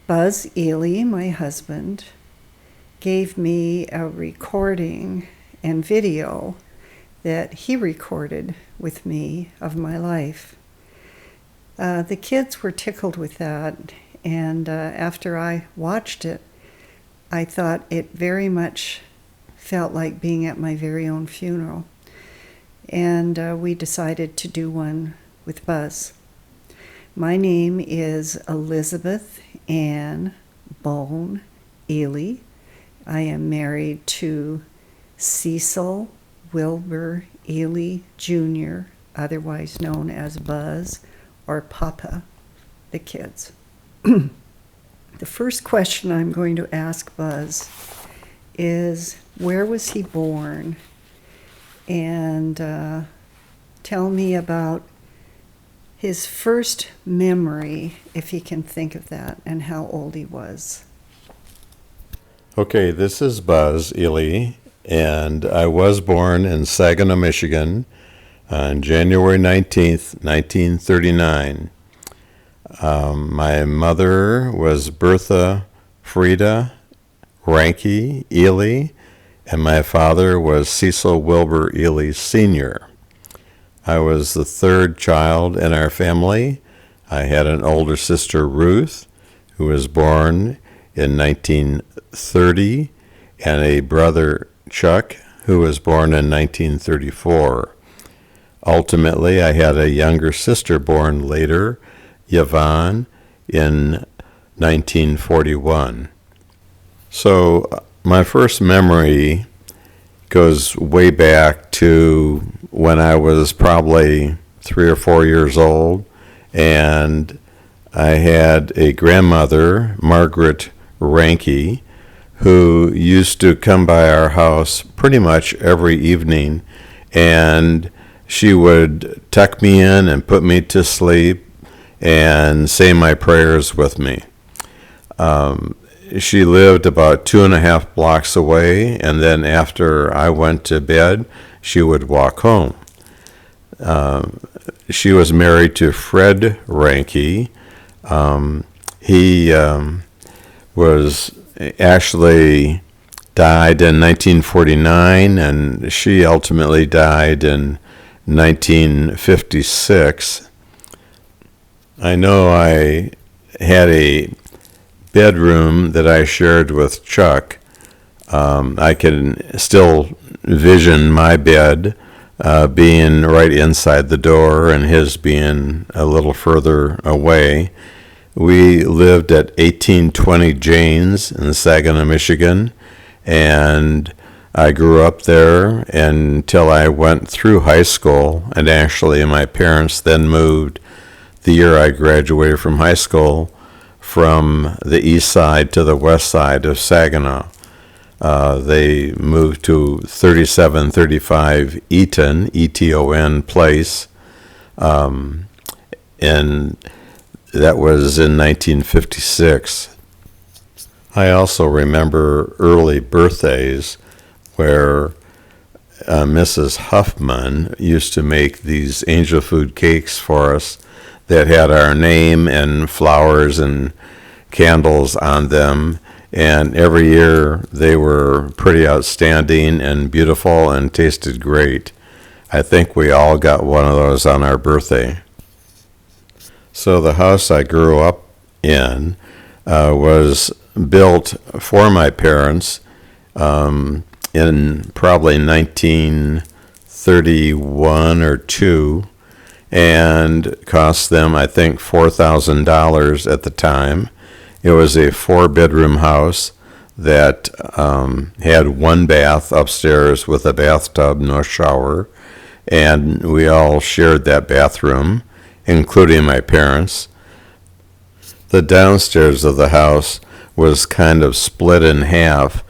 Buzz Ely, my husband, gave me a recording and video that he recorded with me of my life. The kids were tickled with that, and after I watched it, I thought it very much felt like being at my very own funeral. And we decided to do one with Buzz. My name is Elizabeth Ann Bone Ely. I am married to Cecil Wilbur Ely Jr., otherwise known as Buzz or Papa, the kids. The first question I'm going to ask Buzz is, where was he born? And tell me about his first memory, if he can think of that, and how old he was. Okay, this is Buzz Ely, and I was born in Saginaw, Michigan on January 19th, 1939. My mother was Bertha Frieda Ranke Ely, and my father was Cecil Wilbur Ely Sr. I was the third child in our family. I had an older sister, Ruth, who was born in 1930, and a brother, Chuck, who was born in 1934. Ultimately, I had a younger sister born later, Yvonne, in 1941. So my first memory goes way back to when I was probably 3 or 4 years old, and I had a grandmother, Margaret Ranke, who used to come by our house pretty much every evening, and she would tuck me in and put me to sleep and say my prayers with me. She lived about 2.5 blocks away, and then after I went to bed, she would walk home. She was married to Fred Ranke. He was actually died in 1949, and she ultimately died in 1956. I know I had a bedroom that I shared with Chuck. I can still vision my bed being right inside the door and his being a little further away. We lived at 1820 Janes in Saginaw, Michigan, and I grew up there until I went through high school, and actually my parents then moved the year I graduated from high school from the east side to the west side of Saginaw. They moved to 3735 Eaton, E-T-O-N Place, and that was in 1956. I also remember early birthdays where Mrs. Huffman used to make these angel food cakes for us that had our name and flowers and candles on them, and every year they were pretty outstanding and beautiful and tasted great. I think we all got one of those on our birthday. So the house I grew up in was built for my parents in probably 1931 or 2, and cost them, I think, $4,000 at the time. It was a 4-bedroom house that had 1 bath upstairs with a bathtub, no shower, and we all shared that bathroom, including my parents. The downstairs of the house was kind of split in half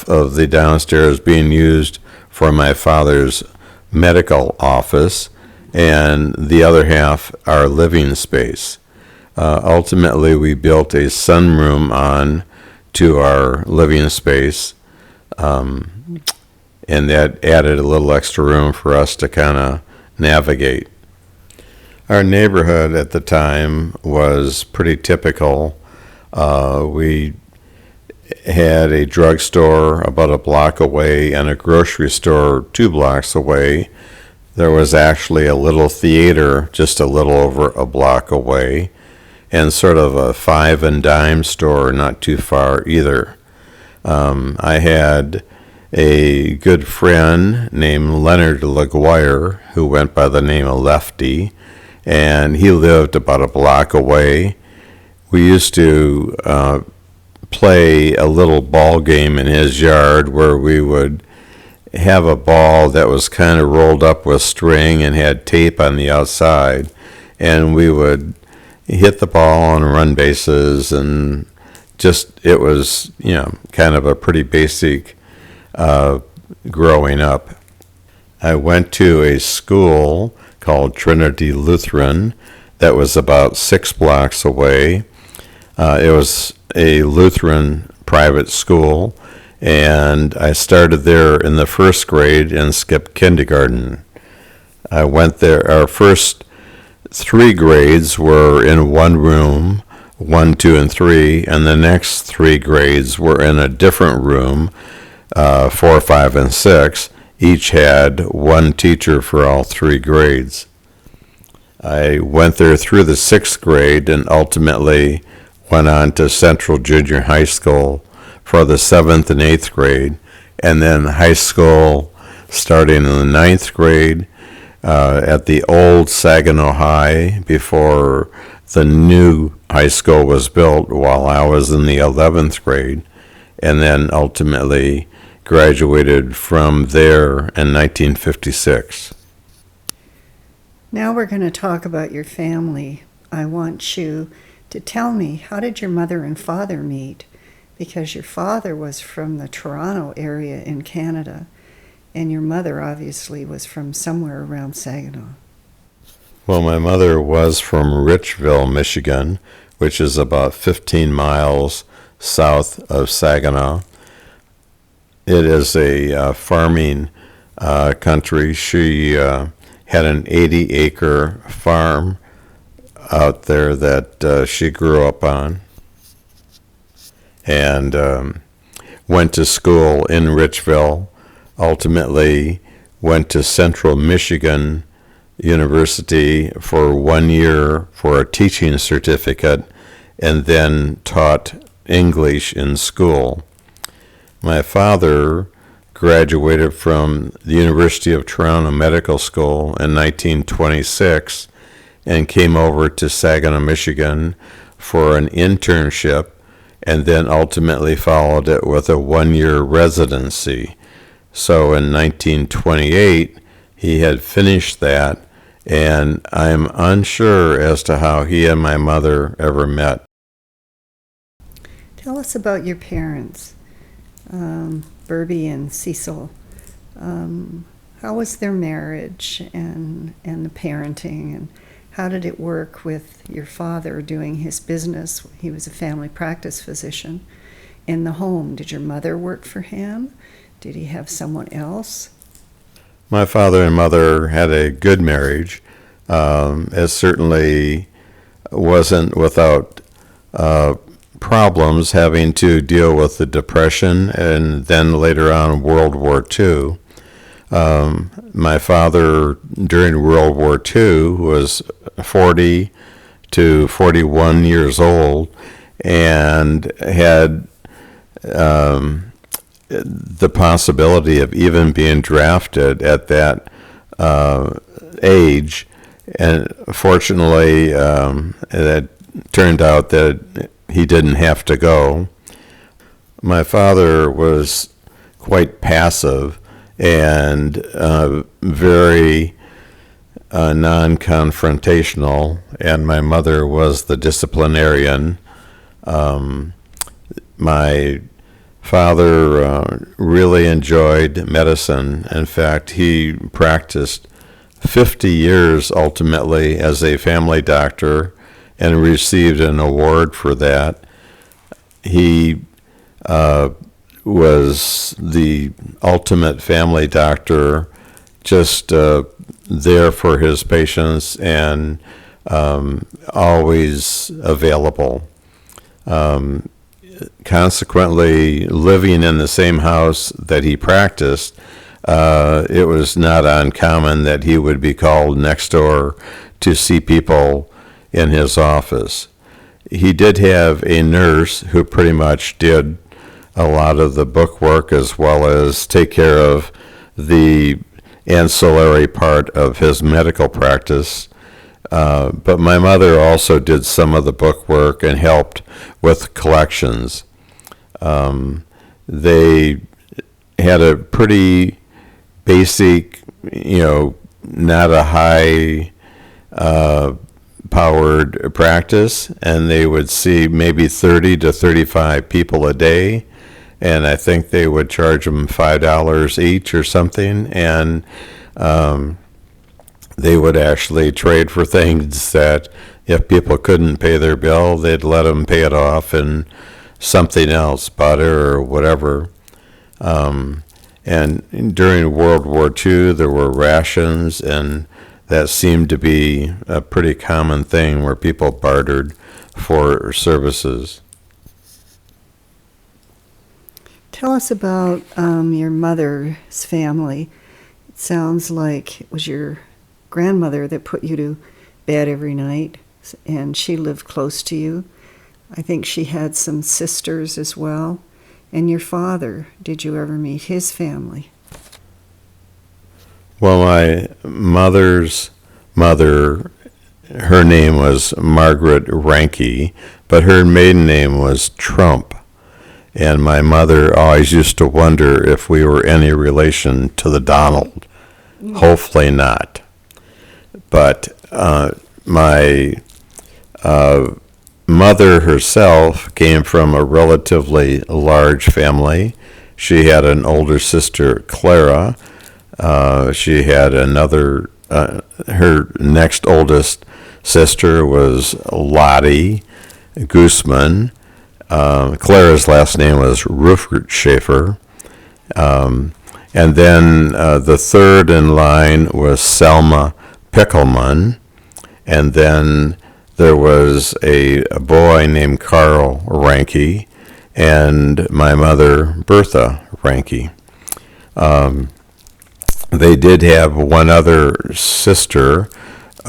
of the downstairs being used for my father's medical office, and the other half our living space. Ultimately, we built a sunroom on to our living space, and that added a little extra room for us to kind of navigate. Our neighborhood at the time was pretty typical. We had a drugstore about a block away and a grocery store 2 blocks away. There was actually a little theater just a little over a block away, and sort of a 5 and dime store not too far either. I had a good friend named Leonard LaGuire who went by the name of Lefty, and he lived about a block away. We used to play a little ball game in his yard where we would have a ball that was kind of rolled up with string and had tape on the outside, and we would hit the ball and run bases, and just it was kind of a pretty basic growing up. I went to a school called Trinity Lutheran that was about 6 blocks away. It was a Lutheran private school, and I started there in the 1st grade and skipped kindergarten. I went there, our first 3 grades were in one room, 1, 2, and 3, and the next 3 grades were in a different room, 4, 5, and 6. Each had one teacher for all 3 grades. I went there through the 6th grade and ultimately went on to Central Junior High School for the 7th and 8th grade, and then high school starting in the 9th grade at the old Saginaw High before the new high school was built while I was in the 11th grade, and then ultimately graduated from there in 1956. Now we're going to talk about your family. I want you to tell me, how did your mother and father meet? Because your father was from the Toronto area in Canada, and your mother obviously was from somewhere around Saginaw. Well, my mother was from Richville, Michigan, which is about 15 miles south of Saginaw. It is a farming country. She had an 80-acre farm out there that she grew up on, and went to school in Richville, ultimately went to Central Michigan University for 1 year for a teaching certificate, and then taught English in school. My father graduated from the University of Toronto Medical School in 1926 and came over to Saginaw, Michigan for an internship, and then ultimately followed it with a 1-year residency. So in 1928, he had finished that, and I'm unsure as to how he and my mother ever met. Tell us about your parents, Burby and Cecil. How was their marriage and the parenting, and how did it work with your father doing his business? He was a family practice physician. In the home, did your mother work for him? Did he have someone else? My father and mother had a good marriage. It certainly wasn't without problems, having to deal with the Depression and then later on World War II. My father during World War II was 40 to 41 years old and had the possibility of even being drafted at that age. And fortunately, it turned out that he didn't have to go. My father was quite passive and very non-confrontational, and my mother was the disciplinarian. My father really enjoyed medicine. In fact, he practiced 50 years ultimately as a family doctor and received an award for that. He was the ultimate family doctor, just there for his patients and always available. Consequently, living in the same house that he practiced, it was not uncommon that he would be called next door to see people in his office. He did have a nurse who pretty much did a lot of the book work as well as take care of the ancillary part of his medical practice. But my mother also did some of the book work and helped with collections. They had a pretty basic, not a high powered practice, and they would see maybe 30 to 35 people a day, and I think they would charge them $5 each or something, and they would actually trade for things that if people couldn't pay their bill, they'd let them pay it off and something else, butter or whatever. And during World War II, there were rations, and that seemed to be a pretty common thing where people bartered for services. Tell us about your mother's family. It sounds like it was your grandmother that put you to bed every night, and she lived close to you. I think she had some sisters as well. And your father, did you ever meet his family? Well, my mother's mother, her name was Margaret Ranke, but her maiden name was Trump. And my mother always used to wonder if we were any relation to the Donald. Hopefully not. But my mother herself came from a relatively large family. She had an older sister, Clara. She had another, her next oldest sister was Lottie Gooseman. Clara's last name was Rupert Schaefer. And then the third in line was Selma Pickelman. And then there was a boy named Carl Ranke and my mother, Bertha Ranke. They did have one other sister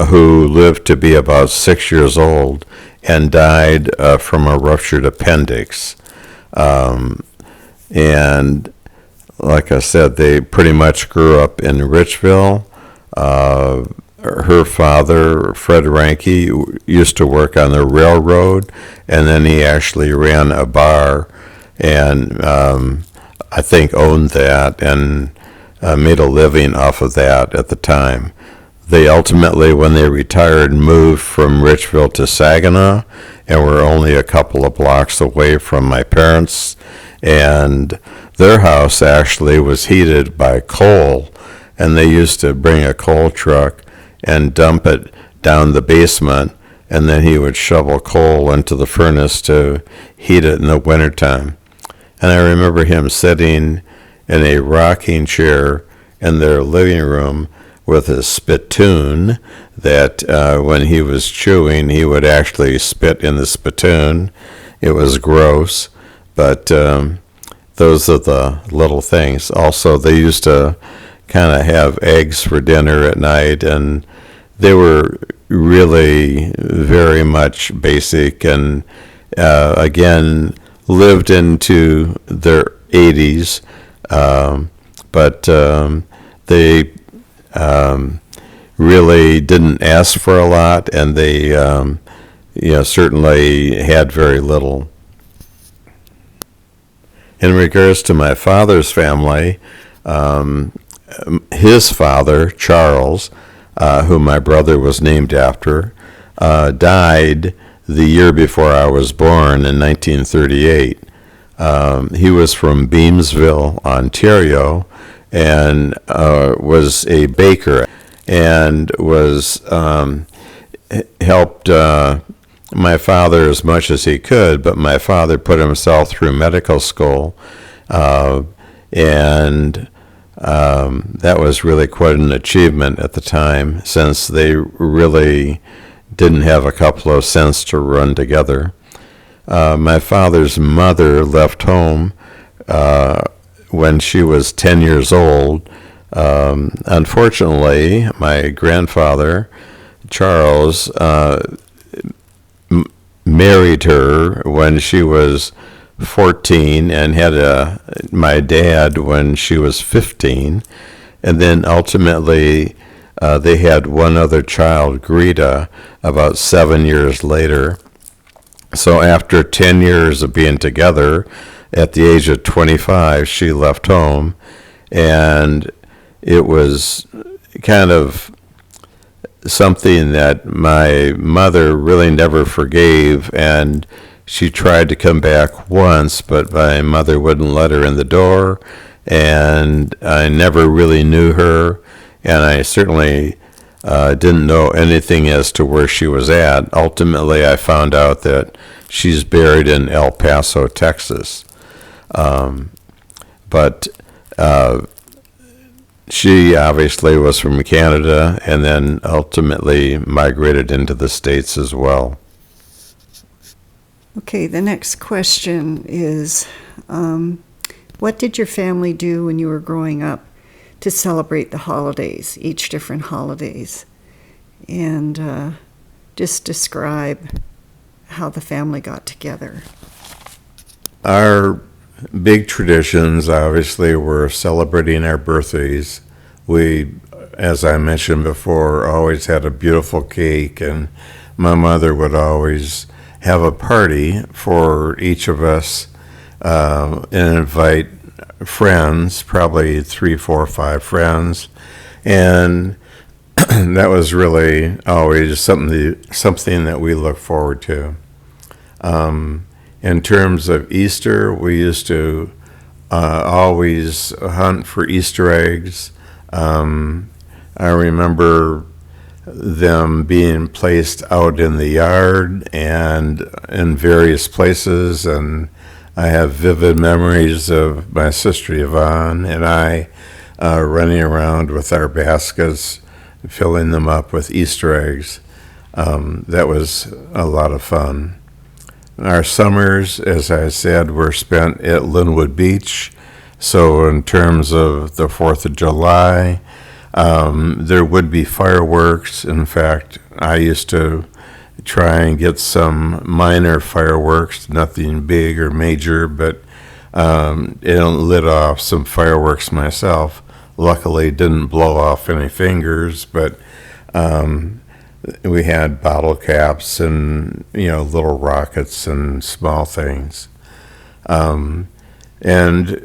who lived to be about 6 years old and died from a ruptured appendix. And like I said, they pretty much grew up in Richville. Her father, Fred Ranke, used to work on the railroad, and then he actually ran a bar and I think owned that and made a living off of that at the time. They ultimately, when they retired, moved from Richville to Saginaw and were only a couple of blocks away from my parents. And their house actually was heated by coal, and they used to bring a coal truck and dump it down the basement, and then he would shovel coal into the furnace to heat it in the wintertime. And I remember him sitting in a rocking chair in their living room with a spittoon that when he was chewing, he would actually spit in the spittoon. It was gross, but those are the little things. Also, they used to kind of have eggs for dinner at night, and they were really very much basic and, again, lived into their 80s, but they really didn't ask for a lot, and they certainly had very little. In regards to my father's family, his father, Charles, who my brother was named after, died the year before I was born in 1938. He was from Beamsville, Ontario, and was a baker and was helped my father as much as he could, but my father put himself through medical school, and that was really quite an achievement at the time, since they really didn't have a couple of cents to run together. My father's mother left home when she was 10 years old. Unfortunately, my grandfather, Charles, married her when she was 14 and had my dad when she was 15. And then ultimately, they had one other child, Greta, about 7 years later. So after 10 years of being together, at the age of 25, she left home. And it was kind of something that my mother really never forgave, and she tried to come back once, but my mother wouldn't let her in the door, and I never really knew her, and I certainly didn't know anything as to where she was at. Ultimately, I found out that she's buried in El Paso, Texas. But she obviously was from Canada and then ultimately migrated into the States as well. Okay, the next question is, what did your family do when you were growing up to celebrate the holidays, each different holidays? And just describe how the family got together. Our big traditions obviously were celebrating our birthdays. We, as I mentioned before, always had a beautiful cake, and my mother would always have a party for each of us and invite friends, probably 3, 4, 5 friends, and that was really always something that we look forward to. In terms of Easter, we used to always hunt for Easter eggs. I remember them being placed out in the yard and in various places, and I have vivid memories of my sister Yvonne and I running around with our baskets, filling them up with Easter eggs. That was a lot of fun. Our summers, as I said, were spent at Linwood Beach. So in terms of the 4th of July, there would be fireworks. In fact, I used to try and get some minor fireworks, nothing big or major, but lit off some fireworks myself. Luckily, didn't blow off any fingers, but we had bottle caps and little rockets and small things. And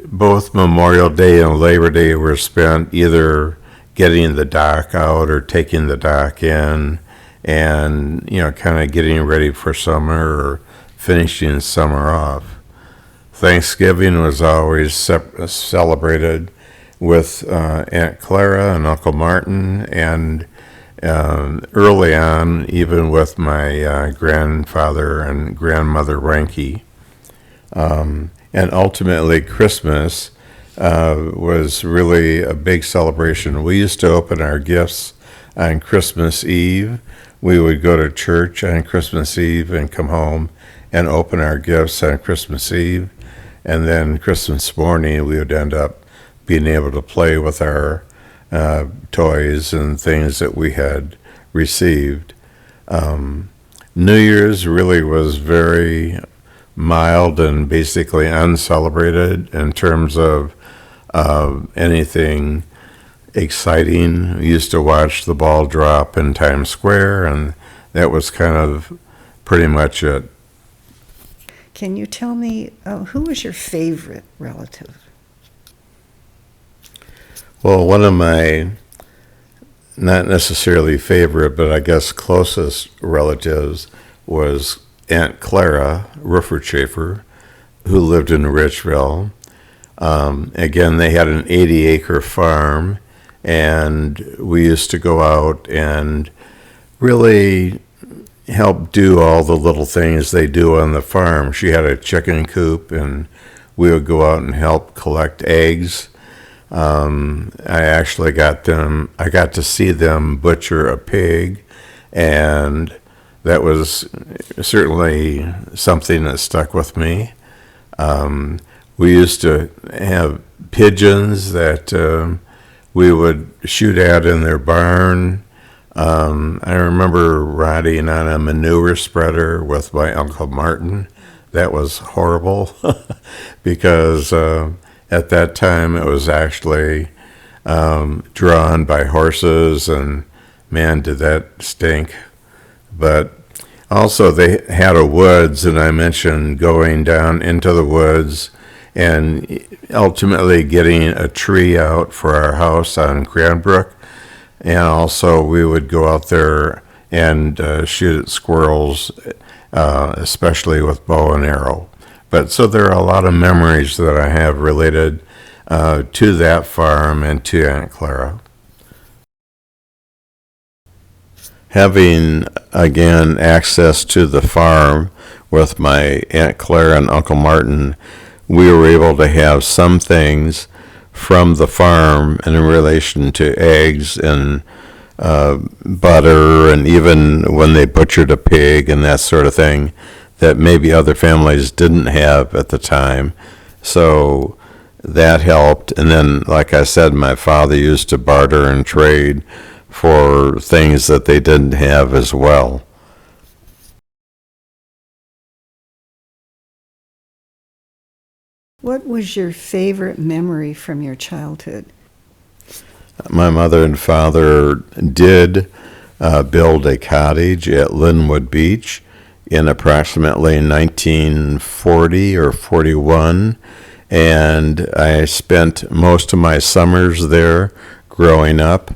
both Memorial Day and Labor Day were spent either getting the dock out or taking the dock in, and kind of getting ready for summer or finishing summer off. Thanksgiving was always celebrated with Aunt Clara and Uncle Martin, and early on, even with my grandfather and grandmother Ranke. And ultimately, Christmas was really a big celebration. We used to open our gifts on Christmas Eve. We would go to church on Christmas Eve and come home and open our gifts on Christmas Eve. And then Christmas morning, we would end up being able to play with our toys and things that we had received. New Year's really was very mild and basically uncelebrated in terms of anything exciting. We used to watch the ball drop in Times Square, and that was kind of pretty much it. Can you tell me who was your favorite relative? Well, one of my, not necessarily favorite, but I guess closest relatives was Aunt Clara Ruffertschafer, who lived in Richville. Again, they had an 80-acre farm, and we used to go out and really help do all the little things they do on the farm. She had a chicken coop, and we would go out and help collect eggs. I got to see them butcher a pig and that was certainly something that stuck with me. We used to have pigeons that we would shoot at in their barn. I remember riding on a manure spreader with my Uncle Martin. That was horrible because at that time it was actually drawn by horses, and man, did that stink. But also they had a woods, and I mentioned going down into the woods and ultimately getting a tree out for our house on Cranbrook. And also we would go out there and shoot at squirrels, especially with bow and arrow. But so there are a lot of memories that I have related to that farm and to Aunt Clara. Having, again, access to the farm with my Aunt Clara and Uncle Martin, we were able to have some things from the farm in relation to eggs and butter, and even when they butchered a pig and that sort of thing that maybe other families didn't have at the time. So that helped. And then, like I said, my father used to barter and trade for things that they didn't have as well. What was your favorite memory from your childhood? My mother and father did build a cottage at Linwood Beach in approximately 1940 or 41, and I spent most of my summers there growing up.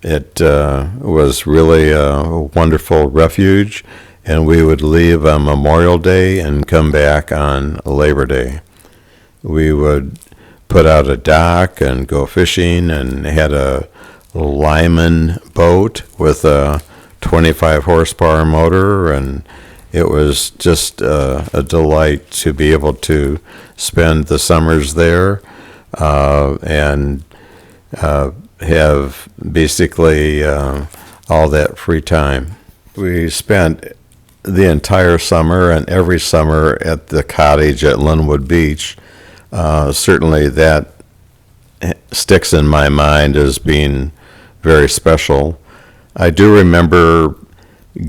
It was really a wonderful refuge, and we would leave on Memorial Day and come back on Labor Day. We would put out a dock and go fishing, and had a Lyman boat with a 25 horsepower motor, and it was just a delight to be able to spend the summers there and have basically all that free time. We spent the entire summer and every summer at the cottage at Linwood Beach. Certainly that sticks in my mind as being very special. I do remember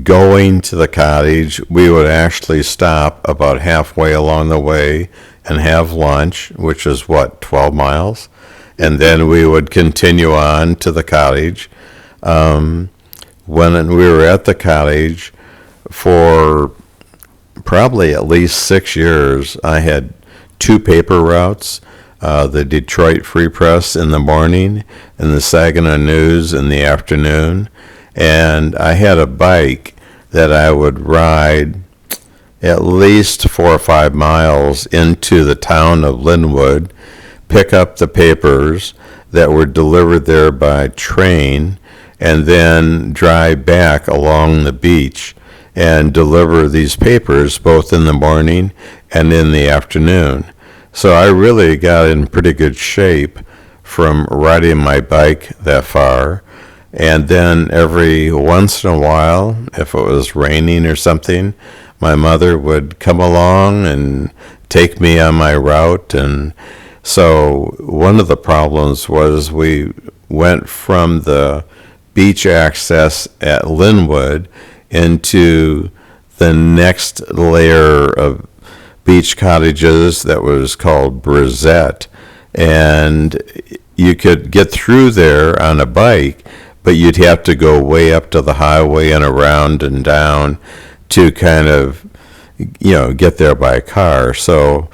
going to the cottage. We would actually stop about halfway along the way and have lunch, which is 12 miles? And then we would continue on to the cottage. When we were at the cottage for probably at least 6 years, I had 2 paper routes, the Detroit Free Press in the morning and the Saginaw News in the afternoon. And I had a bike that I would ride at least 4 or 5 miles into the town of Linwood, pick up the papers that were delivered there by train, and then drive back along the beach and deliver these papers both in the morning and in the afternoon. So I really got in pretty good shape from riding my bike that far. And then every once in a while, if it was raining or something, my mother would come along and take me on my route. And so one of the problems was we went from the beach access at Linwood into the next layer of beach cottages that was called Brizette. And you could get through there on a bike, but you'd have to go way up to the highway and around and down to kind of, get there by car. So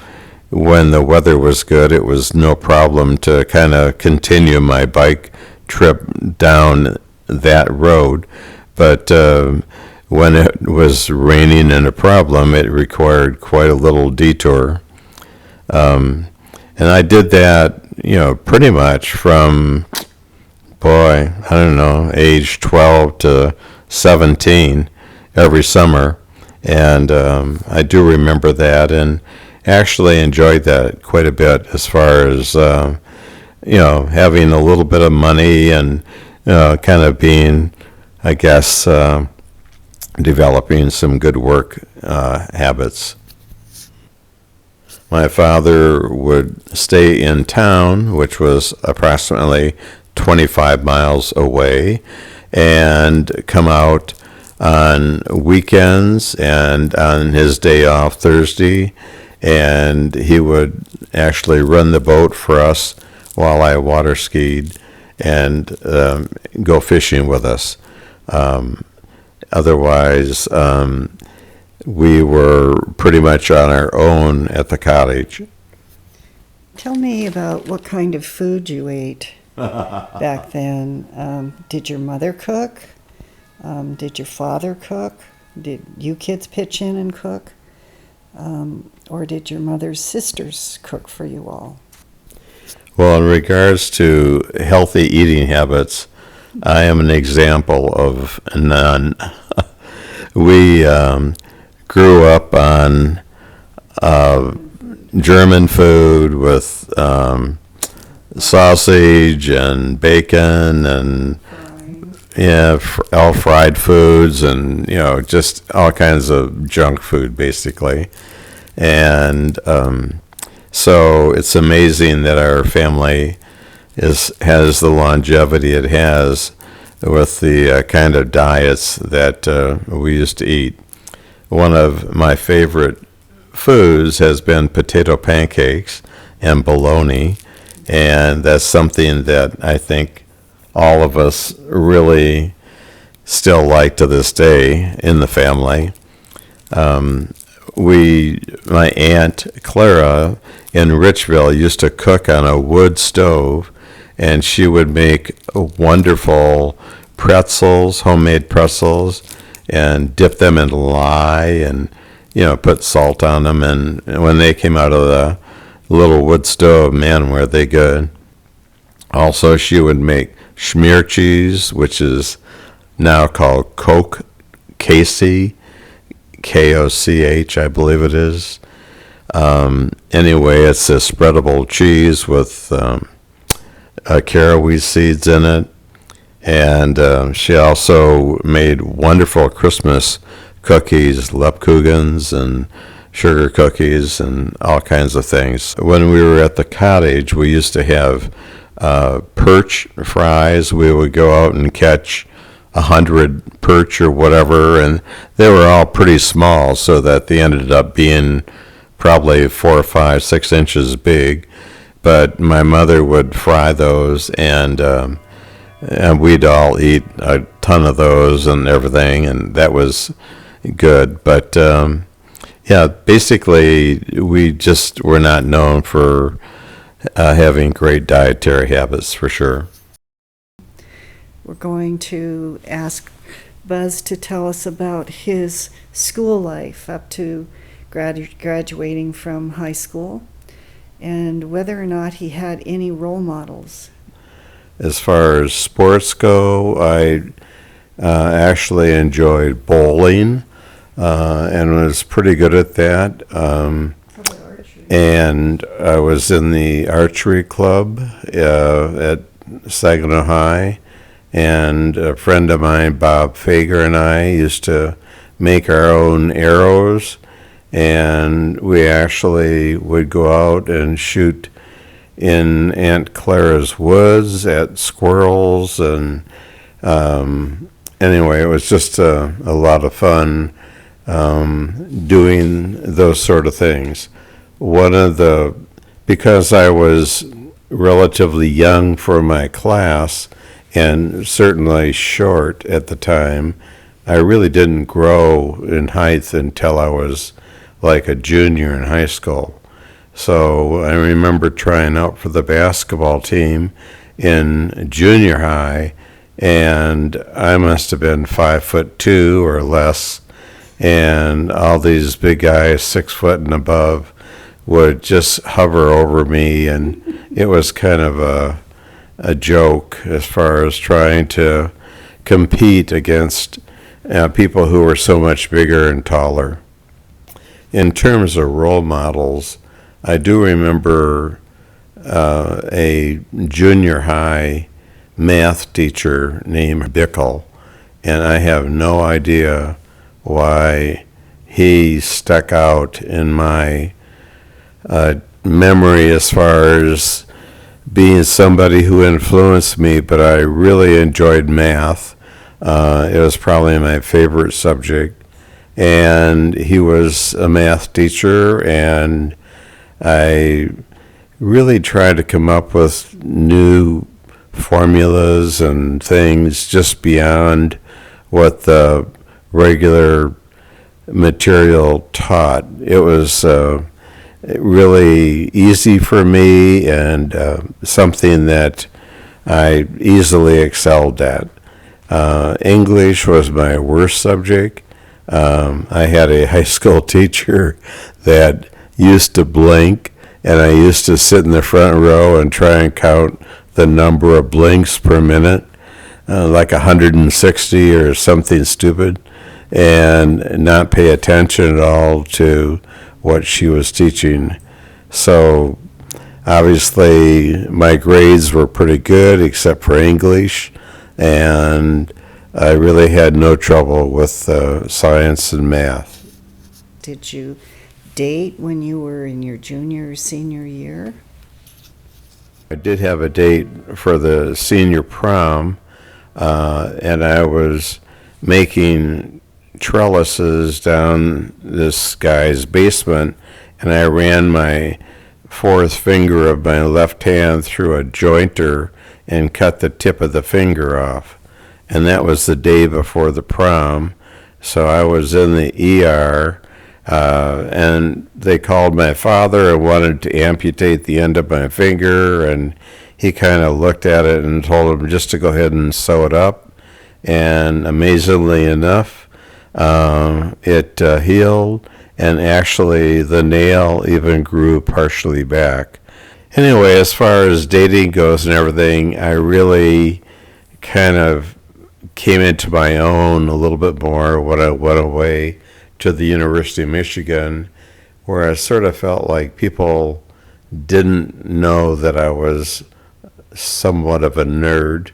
when the weather was good, it was no problem to kind of continue my bike trip down that road. But when it was raining and a problem, it required quite a little detour. And I did that, pretty much from, age 12 to 17 every summer. And I do remember that and actually enjoyed that quite a bit as far as, having a little bit of money and kind of being, I guess, developing some good work habits. My father would stay in town, which was approximately 25 miles away, and come out on weekends and on his day off Thursday, and he would actually run the boat for us while I water skied and go fishing with us. Otherwise, we were pretty much on our own at the cottage. Tell me about what kind of food you ate back then. Did your mother cook? Did your father cook? Did you kids pitch in and cook? Or did your mother's sisters cook for you all? Well, in regards to healthy eating habits, I am an example of none. We grew up on German food with sausage and bacon and all fried foods and just all kinds of junk food basically. And so it's amazing that our family has the longevity it has with the kind of diets that we used to eat. One of my favorite foods has been potato pancakes and bologna, and that's something that I think all of us really still like to this day in the family. My Aunt Clara in Richville used to cook on a wood stove, and she would make wonderful pretzels, homemade pretzels, and dip them in lye and put salt on them. And when they came out of the little wood stove, man, were they good. Also, she would make schmear cheese, which is now called Casey, Koch, I believe it is. Anyway, it's a spreadable cheese with caraway seeds in it. And she also made wonderful Christmas cookies, Lebkuchens and sugar cookies and all kinds of things. When we were at the cottage, we used to have perch fries. We would go out and catch 100 perch or whatever, and they were all pretty small, so that they ended up being probably 4 or 5, 6 inches big. But my mother would fry those, and we'd all eat a ton of those and everything, and that was good. But basically, we just were not known for having great dietary habits, for sure. We're going to ask Buzz to tell us about his school life up to graduating from high school, and whether or not he had any role models. As far as sports go, I actually enjoyed bowling and was pretty good at that. And I was in the archery club at Saginaw High, and a friend of mine, Bob Fager, and I used to make our own arrows, and we actually would go out and shoot in Aunt Clara's woods at squirrels, and anyway, it was just a lot of fun doing those sort of things. Because I was relatively young for my class and certainly short at the time, I really didn't grow in height until I was like a junior in high school. So I remember trying out for the basketball team in junior high, and I must have been 5'2" or less, and all these big guys 6 foot and above would just hover over me, and it was kind of a joke as far as trying to compete against people who were so much bigger and taller. In terms of role models, I do remember a junior high math teacher named Bickle, and I have no idea why he stuck out in my memory as far as being somebody who influenced me, but I really enjoyed math. It was probably my favorite subject, and he was a math teacher, and I really tried to come up with new formulas and things just beyond what the regular material taught. It was really easy for me, and something that I easily excelled at. English was my worst subject. I had a high school teacher that used to blink, and I used to sit in the front row and try and count the number of blinks per minute, like 160 or something stupid, and not pay attention at all to what she was teaching. So obviously my grades were pretty good except for English, and I really had no trouble with science and math. Did you date when you were in your junior or senior year? I did have a date for the senior prom, and I was making trellises down this guy's basement, and I ran my fourth finger of my left hand through a jointer and cut the tip of the finger off. And that was the day before the prom. So I was in the ER, and they called my father and wanted to amputate the end of my finger, and he kind of looked at it and told him just to go ahead and sew it up. And amazingly enough, it healed, and actually the nail even grew partially back. Anyway, as far as dating goes and everything, I really kind of came into my own a little bit more when I went away to the University of Michigan, where I sort of felt like people didn't know that I was somewhat of a nerd.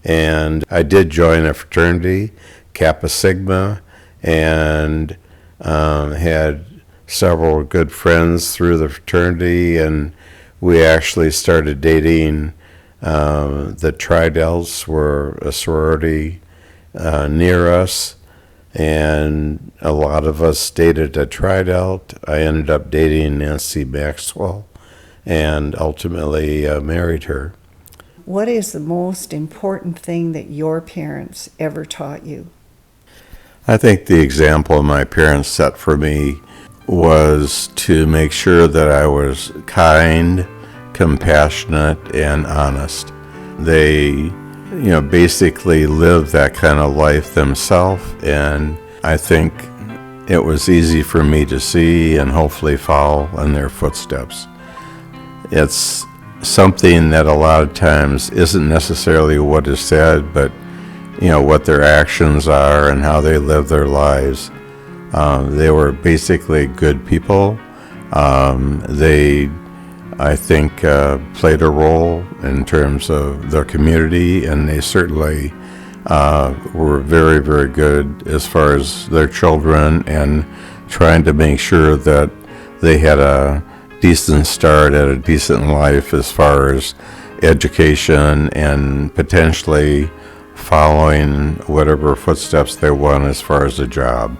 And I did join a fraternity, Kappa Sigma, and had several good friends through the fraternity, and we actually started dating. The Tri-Delts were a sorority near us, and a lot of us dated a Tri-Delt. I ended up dating Nancy Maxwell and ultimately married her. What is the most important thing that your parents ever taught you? I think the example my parents set for me was to make sure that I was kind, compassionate, and honest. They, basically lived that kind of life themselves, and I think it was easy for me to see and hopefully follow in their footsteps. It's something that a lot of times isn't necessarily what is said, but what their actions are and how they live their lives. They were basically good people. They, I think, played a role in terms of their community, and they certainly were very, very good as far as their children and trying to make sure that they had a decent start at a decent life as far as education and potentially following whatever footsteps they want as far as a job.